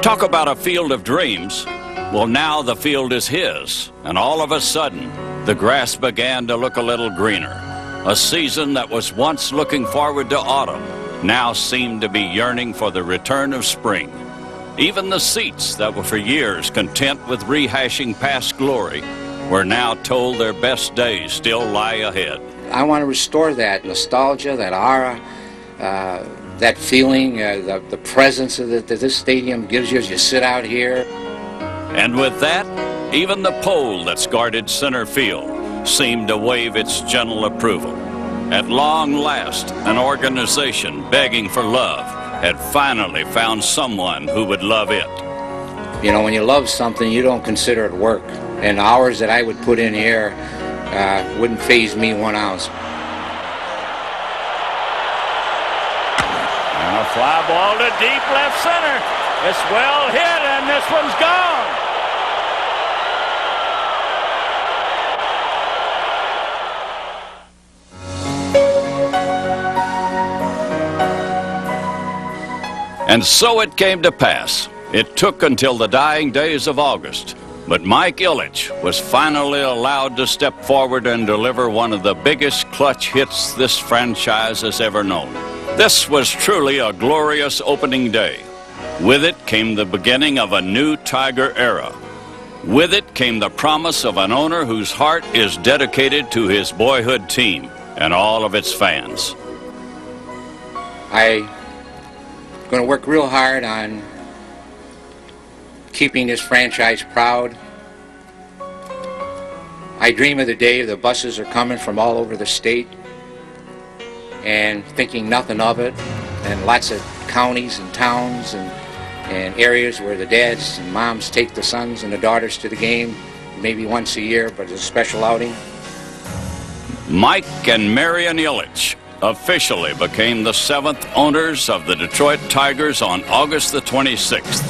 Talk about a field of dreams. Well, now the field is his, and all of a sudden, the grass began to look a little greener. A season that was once looking forward to autumn now seemed to be yearning for the return of spring. Even the seats that were for years content with rehashing past glory were now told their best days still lie ahead. I want to restore that nostalgia, that aura, that feeling, the presence that this stadium gives you as you sit out here. And with that, even the pole that's guarded center field seemed to wave its gentle approval. At long last, an organization begging for love had finally found someone who would love it. You know, when you love something, you don't consider it work. And the hours that I would put in here wouldn't faze me 1 ounce. And a fly ball to deep left center. It's well hit, and this one's gone. And so it came to pass. It took until the dying days of August, but Mike Ilitch was finally allowed to step forward and deliver one of the biggest clutch hits this franchise has ever known. This was truly a glorious opening day. With it came the beginning of a new Tiger era. With it came the promise of an owner whose heart is dedicated to his boyhood team and all of its fans. I'm going to work real hard on keeping this franchise proud. I dream of the day the buses are coming from all over the state and thinking nothing of it, and lots of counties and towns and areas where the dads and moms take the sons and the daughters to the game, maybe once a year, but it's a special outing. Mike and Marion Ilitch officially became the 7th owners of the Detroit Tigers on August the 26th.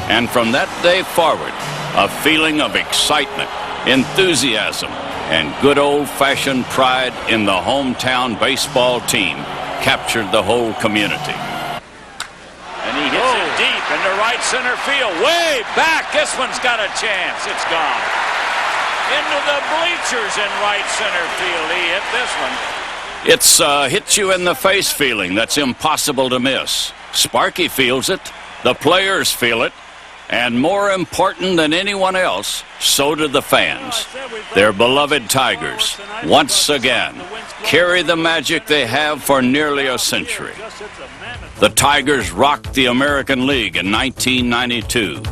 And from that day forward, a feeling of excitement, enthusiasm, and good old-fashioned pride in the hometown baseball team captured the whole community. And he hits it deep into right center field. Way back. This one's got a chance. It's gone. Into the bleachers in right center field. He hit this one. It's a hit-you-in-the-face feeling that's impossible to miss. Sparky feels it. The players feel it. And more important than anyone else, so do the fans. Their beloved Tigers, once again, carry the magic they have for nearly a century. The Tigers rocked the American League in 1992.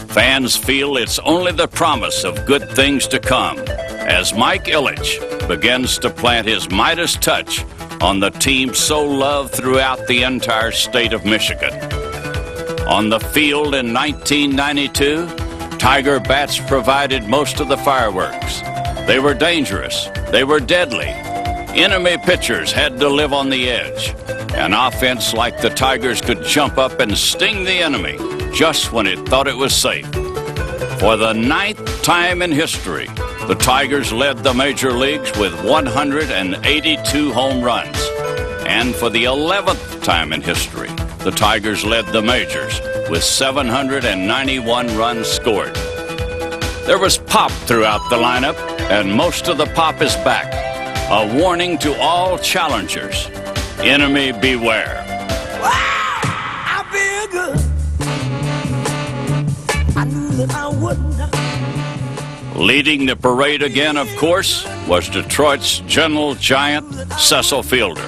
Fans feel it's only the promise of good things to come as Mike Ilitch begins to plant his Midas touch on the team so loved throughout the entire state of Michigan. On the field in 1992, Tiger bats provided most of the fireworks. They were dangerous. They were deadly. Enemy pitchers had to live on the edge. An offense like the Tigers could jump up and sting the enemy just when it thought it was safe. For the 9th time in history, the Tigers led the major leagues with 182 home runs. And for the 11th time in history, the Tigers led the majors with 791 runs scored. There was pop throughout the lineup, and most of the pop is back. A warning to all challengers. Enemy beware. Wow, I feel good. I knew that I wouldn't. Leading the parade again, of course, was Detroit's gentle giant, Cecil Fielder.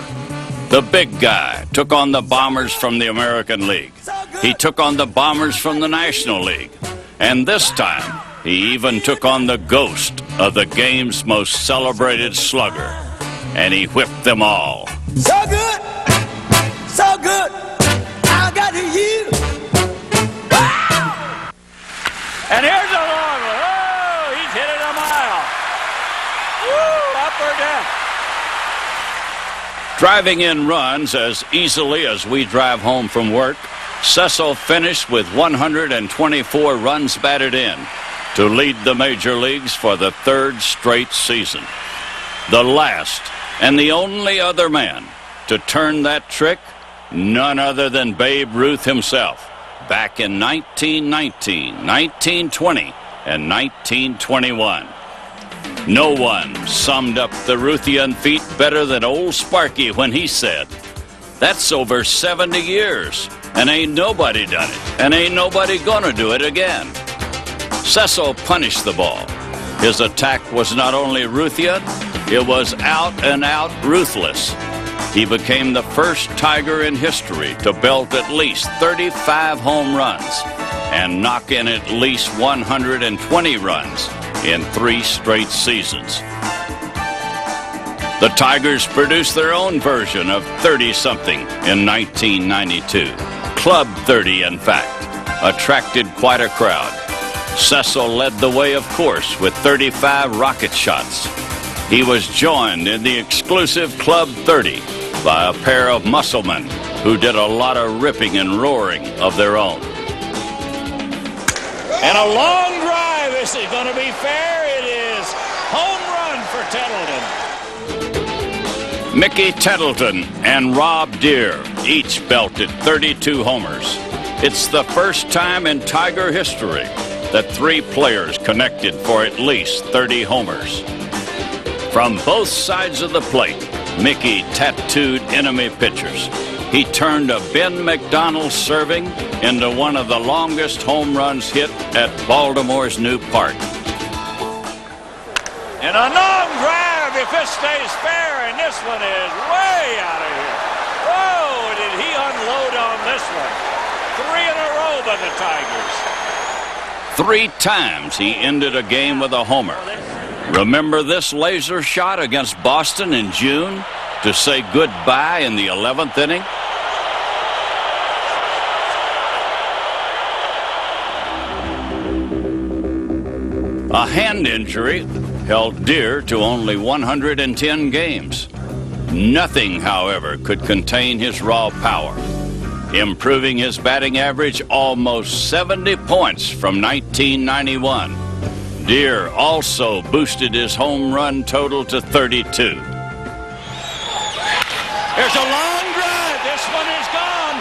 The big guy took on the Bombers from the American League. He took on the Bombers from the National League. And this time, he even took on the ghost of the game's most celebrated slugger. And he whipped them all. So good, so good, I got to you. Wow! And here's a long one. Oh, he's hit it a mile. Woo, up or down. Driving in runs as easily as we drive home from work, Cecil finished with 124 runs batted in to lead the major leagues for the 3rd straight season. The last and the only other man to turn that trick, none other than Babe Ruth himself. back in 1919, 1920, and 1921. No one summed up the Ruthian feat better than old Sparky when he said, "That's over 70 years, and ain't nobody done it, and ain't nobody gonna do it again." Cecil punished the ball. His attack was not only Ruthian, it was out and out ruthless. He became the first Tiger in history to belt at least 35 home runs and knock in at least 120 runs in 3 straight seasons. The Tigers produced their own version of 30-something in 1992. Club 30, in fact, attracted quite a crowd. Cecil led the way, of course, with 35 rocket shots. He was joined in the exclusive Club 30 by a pair of musclemen who did a lot of ripping and roaring of their own. And a long drive. This is going to be fair. It is home run for Tettleton. Mickey Tettleton and Rob Deere each belted 32 homers. It's the first time in Tiger history that 3 players connected for at least 30 homers. From both sides of the plate, Mickey tattooed enemy pitchers. He turned a Ben McDonald serving into one of the longest home runs hit at Baltimore's new park. And a long drive if this stays fair, and this one is way out of here. Whoa, did he unload on this one? 3 in a row by the Tigers. 3 times he ended a game with a homer. Remember this laser shot against Boston in June to say goodbye in the 11th inning? A hand injury held Deere to only 110 games. Nothing, however, could contain his raw power, improving his batting average almost 70 points from 1991. Deere also boosted his home run total to 32. There's a long drive. This one is gone.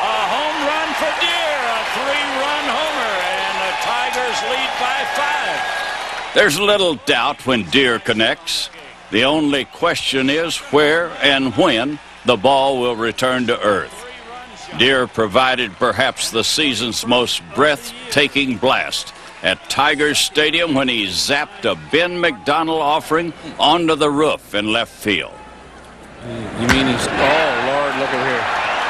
A home run for Deere, a 3-run homer, and the Tigers lead by 5. There's little doubt when Deere connects. The only question is where and when the ball will return to earth. Deere provided perhaps the season's most breathtaking blast at Tigers Stadium when he zapped a Ben McDonald offering onto the roof in left field. You mean he's... Oh, Lord, look over here.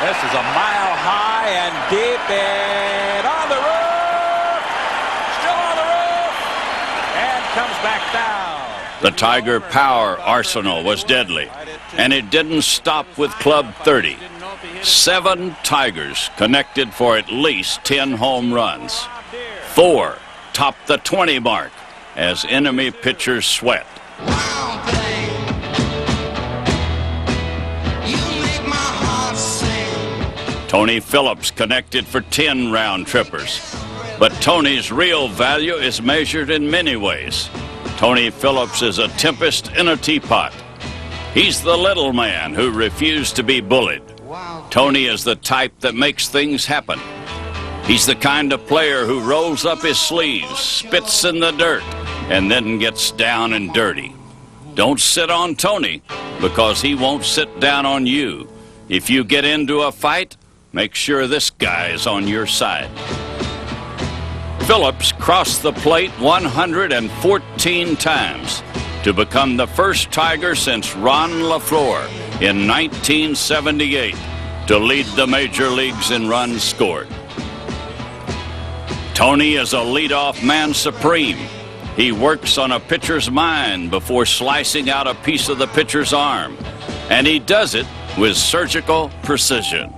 This is a mile high and deep and on the roof. Still on the roof. And comes back down. The Tiger power arsenal was deadly, and it didn't stop with Club 30. 7 Tigers connected for at least 10 home runs. 4 topped the 20 mark as enemy pitchers sweat. Tony Phillips connected for 10 round trippers. But Tony's real value is measured in many ways. Tony Phillips is a tempest in a teapot. He's the little man who refused to be bullied. Tony is the type that makes things happen. He's the kind of player who rolls up his sleeves, spits in the dirt, and then gets down and dirty. Don't sit on Tony, because he won't sit down on you. If you get into a fight, make sure this guy is on your side. Phillips crossed the plate 114 times to become the first Tiger since Ron LaFleur in 1978 to lead the major leagues in runs scored. Tony is a leadoff man supreme. He works on a pitcher's mind before slicing out a piece of the pitcher's arm, and he does it with surgical precision.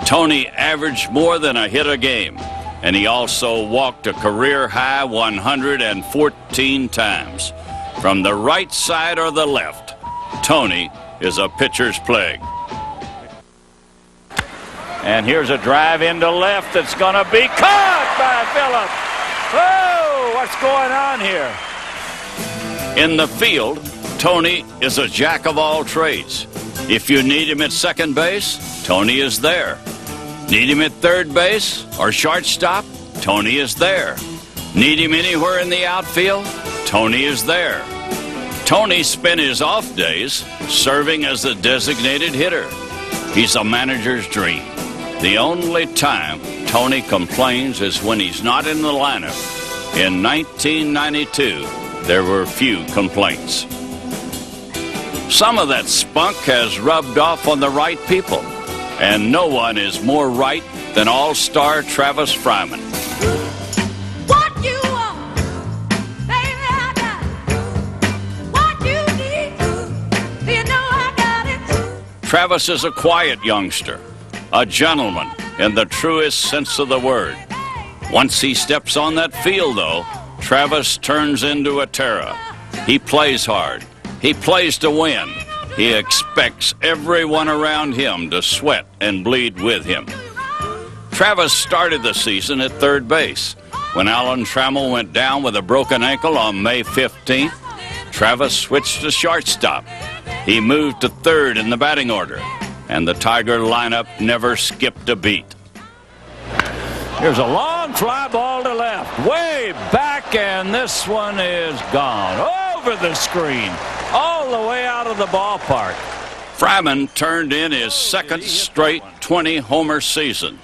Tony averaged more than a hit a game, and he also walked a career-high 114 times. From the right side or the left, Tony is a pitcher's plague. And here's a drive into left that's going to be caught by Phillips. Whoa, what's going on here? In the field, Tony is a jack of all trades. If you need him at second base, Tony is there. Need him at third base or shortstop? Tony is there. Need him anywhere in the outfield? Tony is there. Tony spent his off days serving as the designated hitter. He's a manager's dream. The only time Tony complains is when he's not in the lineup. In 1992, there were few complaints. Some of that spunk has rubbed off on the right people, and no one is more right than all-star Travis Fryman. What you want, baby, I got it. What you need, you know I got it. Travis is a quiet youngster, a gentleman in the truest sense of the word. Once he steps on that field, though, Travis turns into a terror. He plays hard. He plays to win. He expects everyone around him to sweat and bleed with him. Travis started the season at third base. When Alan Trammell went down with a broken ankle on May 15th, Travis switched to shortstop. He moved to third in the batting order, and the Tiger lineup never skipped a beat. Here's a long fly ball to left, way back, and this one is gone. Over the screen, all the way out of the ballpark. Fryman turned in his second straight 20-homer season.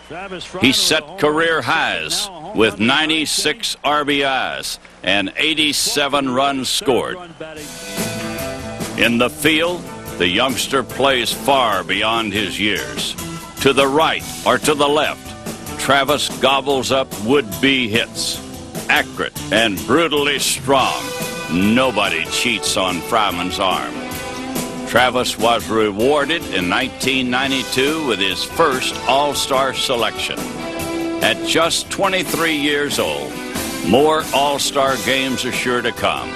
He set career highs with 96 RBIs and 87 runs scored. In the field, the youngster plays far beyond his years. To the right or to the left, Travis gobbles up would-be hits. Accurate and brutally strong. Nobody cheats on Fryman's arm. Travis was rewarded in 1992 with his first All-Star selection. At just 23 years old, more All-Star games are sure to come.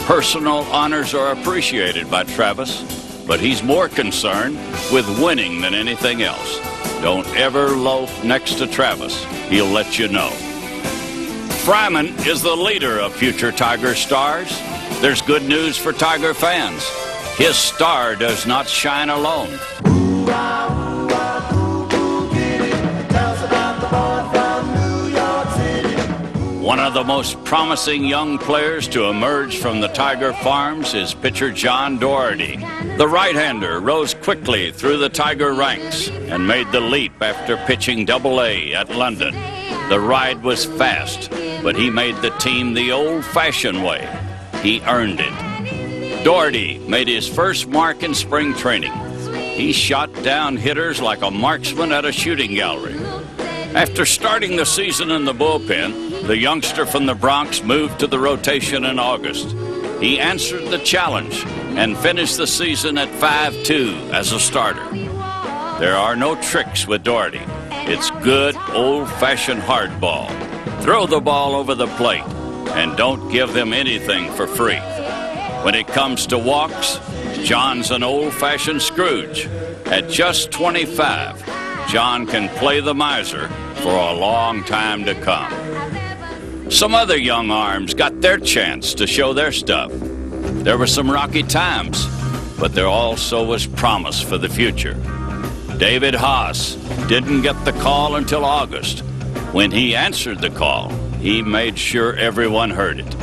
Personal honors are appreciated by Travis, but he's more concerned with winning than anything else. Don't ever loaf next to Travis. He'll let you know. Fryman is the leader of future Tiger stars. There's good news for Tiger fans. His star does not shine alone. One of the most promising young players to emerge from the Tiger farms is pitcher John Doherty. The right-hander rose quickly through the Tiger ranks and made the leap after pitching Double-A at London. The ride was fast, but he made the team the old-fashioned way. He earned it. Doherty made his first mark in spring training. He shot down hitters like a marksman at a shooting gallery. After starting the season in the bullpen, the youngster from the Bronx moved to the rotation in August. He answered the challenge and finished the season at 5-2 as a starter. There are no tricks with Doherty. It's good, old-fashioned hardball. Throw the ball over the plate and don't give them anything for free. When it comes to walks, John's an old-fashioned Scrooge. At just 25, John can play the miser for a long time to come. Some other young arms got their chance to show their stuff. There were some rocky times, but there also was promise for the future. David Haas didn't get the call until August. When he answered the call, he made sure everyone heard it.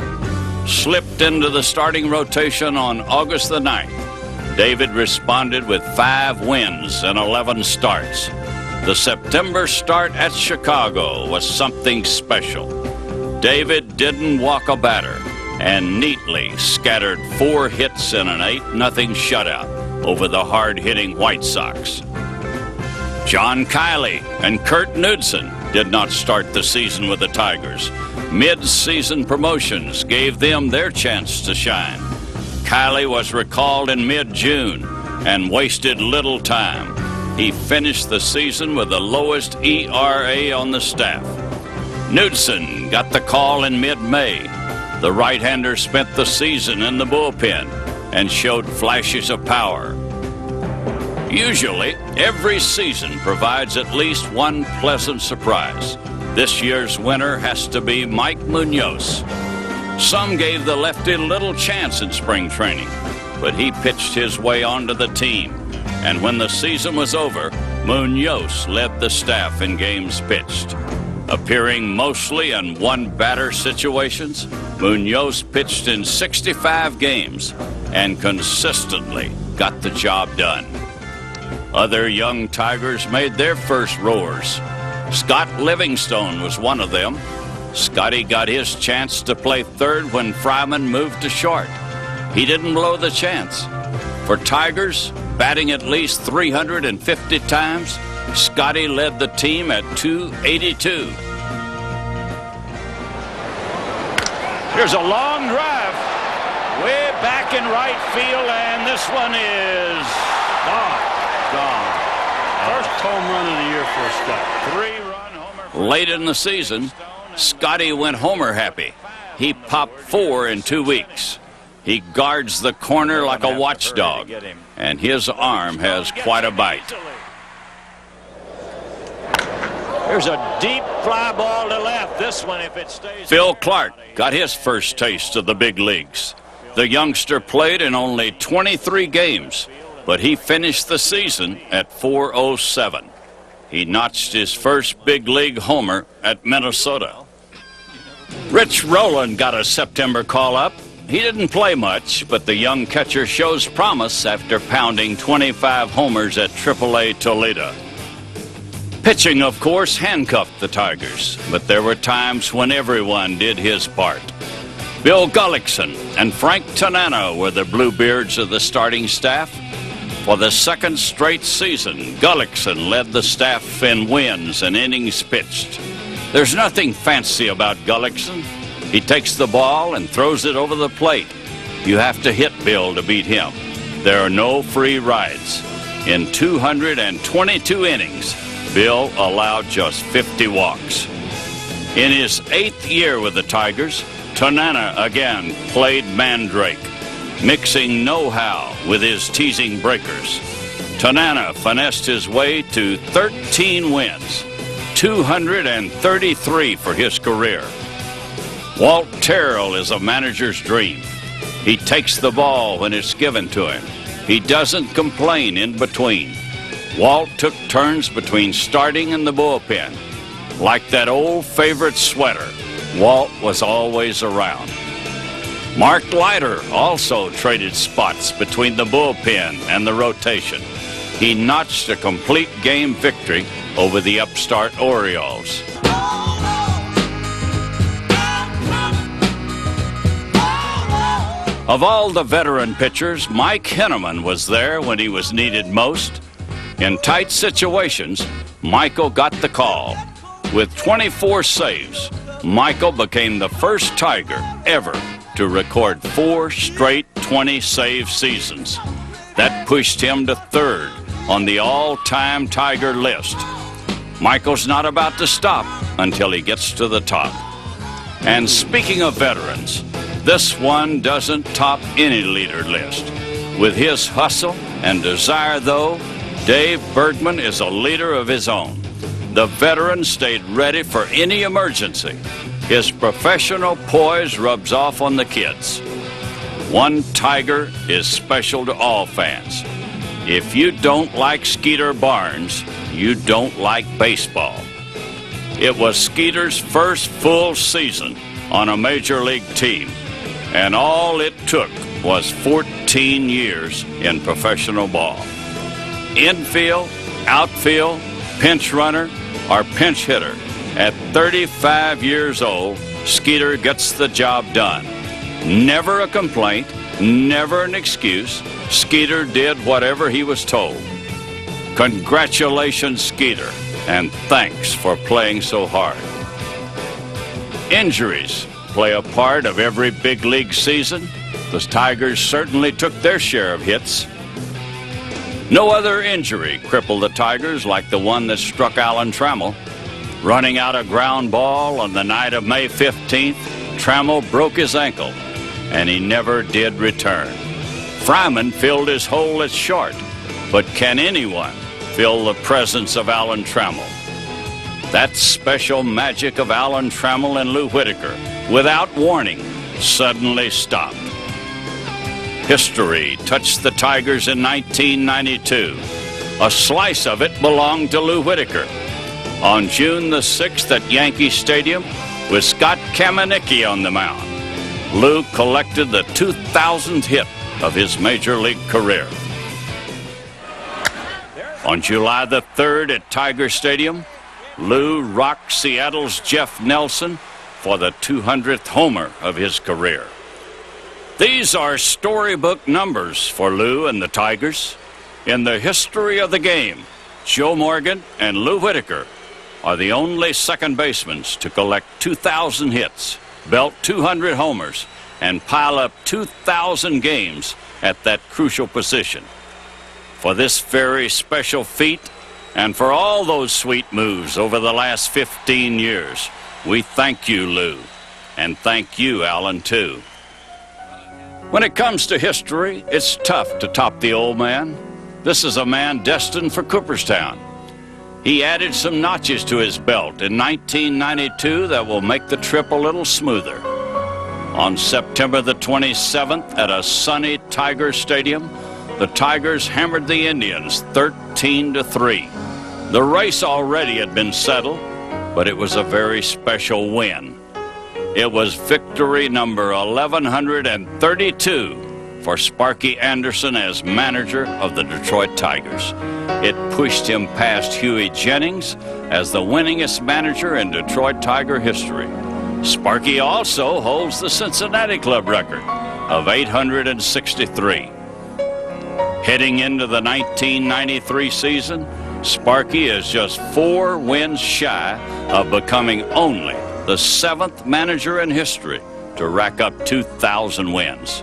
Slipped into the starting rotation on August the 9th. David responded with 5 wins and 11 starts. The September start at Chicago was something special. David didn't walk a batter and neatly scattered 4 hits in an 8-0 shutout over the hard-hitting White Sox. John Kiley and Kurt Knudsen did not start the season with the Tigers. Mid-season promotions gave them their chance to shine. Kiley was recalled in mid-June and wasted little time. He finished the season with the lowest ERA on the staff. Knudsen got the call in mid-May. The right-hander spent the season in the bullpen and showed flashes of power. Usually, every season provides at least one pleasant surprise. This year's winner has to be Mike Munoz. Some gave the lefty little chance in spring training, but he pitched his way onto the team. And when the season was over, Munoz led the staff in games pitched. Appearing mostly in one-batter situations, Munoz pitched in 65 games and consistently got the job done. Other young Tigers made their first roars. Scott Livingstone was one of them. Scotty got his chance to play third when Fryman moved to short. He didn't blow the chance. For Tigers, batting at least 350 times, Scotty led the team at 282. Here's a long drive way back in right field, and this one is gone. First home run of the year for Scott. 3-run homer. Late in the season, Scotty went homer happy. He popped 4 in 2 weeks. He guards the corner like a watchdog, and his arm has quite a bite. Here's a deep fly ball to left. This one, if it stays. Phil Clark got his first taste of the big leagues. The youngster played in only 23 games, but he finished the season at 407. He notched his first big league homer at Minnesota. Rich Rowland got a September call-up. He didn't play much, but the young catcher shows promise after pounding 25 homers at AAA Toledo. Pitching, of course, handcuffed the Tigers, but there were times when everyone did his part. Bill Gullickson and Frank Tanana were the Bluebeards of the starting staff. For the second straight season, Gullickson led the staff in wins and innings pitched. There's nothing fancy about Gullickson. He takes the ball and throws it over the plate. You have to hit Bill to beat him. There are no free rides. In 222 innings, Bill allowed just 50 walks. In his 8th year with the Tigers, Tanana again played Mandrake, mixing know-how with his teasing breakers. Tanana finessed his way to 13 wins, 233 for his career. Walt Terrell is a manager's dream. He takes the ball when it's given to him. He doesn't complain in between. Walt took turns between starting and the bullpen. Like that old favorite sweater, Walt was always around. Mark Leiter also traded spots between the bullpen and the rotation. He notched a complete game victory over the upstart Orioles. Of all the veteran pitchers, Mike Henneman was there when he was needed most. In tight situations, Michael got the call. With 24 saves, Michael became the first Tiger ever to record 4 straight 20-save seasons. That pushed him to 3rd on the all-time Tiger list. Michael's not about to stop until he gets to the top. And speaking of veterans, this one doesn't top any leader list. With his hustle and desire, though, Dave Bergman is a leader of his own. The veteran stayed ready for any emergency. His professional poise rubs off on the kids. One Tiger is special to all fans. If you don't like Skeeter Barnes, you don't like baseball. It was Skeeter's first full season on a major league team, and all it took was 14 years in professional ball. Infield, outfield, pinch runner, or pinch hitter. At 35 years old, Skeeter gets the job done. Never a complaint, never an excuse. Skeeter did whatever he was told. Congratulations, Skeeter, and thanks for playing so hard. Injuries play a part of every big league season. The Tigers certainly took their share of hits. No other injury crippled the Tigers like the one that struck Alan Trammell. Running out a ground ball on the night of May 15th, Trammell broke his ankle, and he never did return. Fryman filled his hole at short, but can anyone fill the presence of Alan Trammell? That special magic of Alan Trammell and Lou Whitaker, without warning, suddenly stopped. History touched the Tigers in 1992. A slice of it belonged to Lou Whitaker. On June the 6th at Yankee Stadium, with Scott Kamenicki on the mound, Lou collected the 2,000th hit of his major league career. On July the 3rd at Tiger Stadium, Lou rocked Seattle's Jeff Nelson for the 200th homer of his career. These are storybook numbers for Lou and the Tigers. In the history of the game, Joe Morgan and Lou Whitaker are the only second basemen to collect 2,000 hits, belt 200 homers, and pile up 2,000 games at that crucial position. For this very special feat, and for all those sweet moves over the last 15 years, we thank you, Lou, and thank you, Alan, too. When it comes to history, it's tough to top the old man. This is a man destined for Cooperstown. He added some notches to his belt in 1992 that will make the trip a little smoother. On September the 27th at a sunny Tiger Stadium, the Tigers hammered the Indians 13-3. The race already had been settled, but it was a very special win. It was victory number 1132 for Sparky Anderson as manager of the Detroit Tigers. It pushed him past Huey Jennings as the winningest manager in Detroit Tiger history. Sparky also holds the Cincinnati Club record of 863. Heading into the 1993 season, Sparky is just 4 wins shy of becoming only the 7th manager in history to rack up 2,000 wins.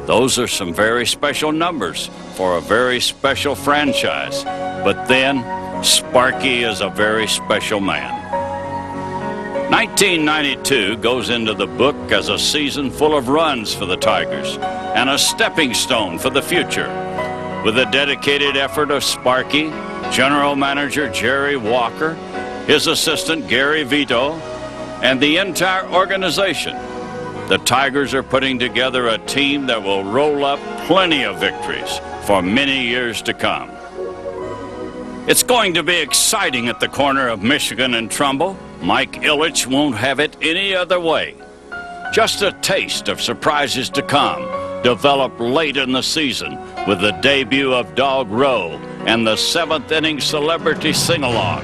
Those are some very special numbers for a very special franchise. But then, Sparky is a very special man. 1992 goes into the book as a season full of runs for the Tigers and a stepping stone for the future. With the dedicated effort of Sparky, General Manager Jerry Walker, his assistant Gary Vito, and the entire organization, the Tigers are putting together a team that will roll up plenty of victories for many years to come. It's going to be exciting at the corner of Michigan and Trumbull. Mike Ilitch won't have it any other way. Just a taste of surprises to come developed late in the season with the debut of Dog Row and the 7th inning celebrity sing-along.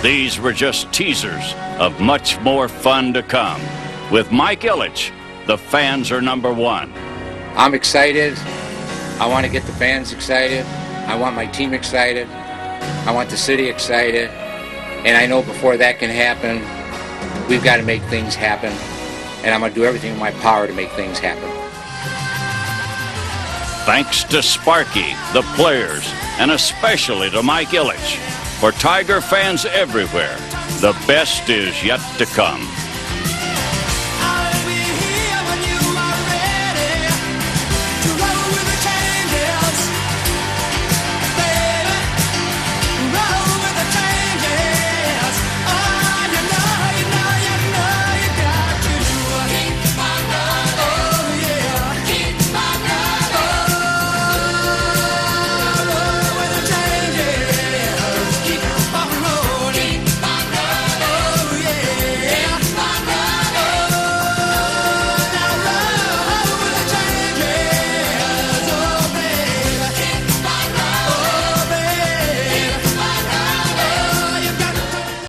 These were just teasers of much more fun to come. With Mike Ilitch, the fans are number one. I'm excited. I want to get the fans excited. I want my team excited. I want the city excited. And I know before that can happen, we've got to make things happen. And I'm going to do everything in my power to make things happen. Thanks to Sparky, the players, and especially to Mike Ilitch. For Tiger fans everywhere, the best is yet to come.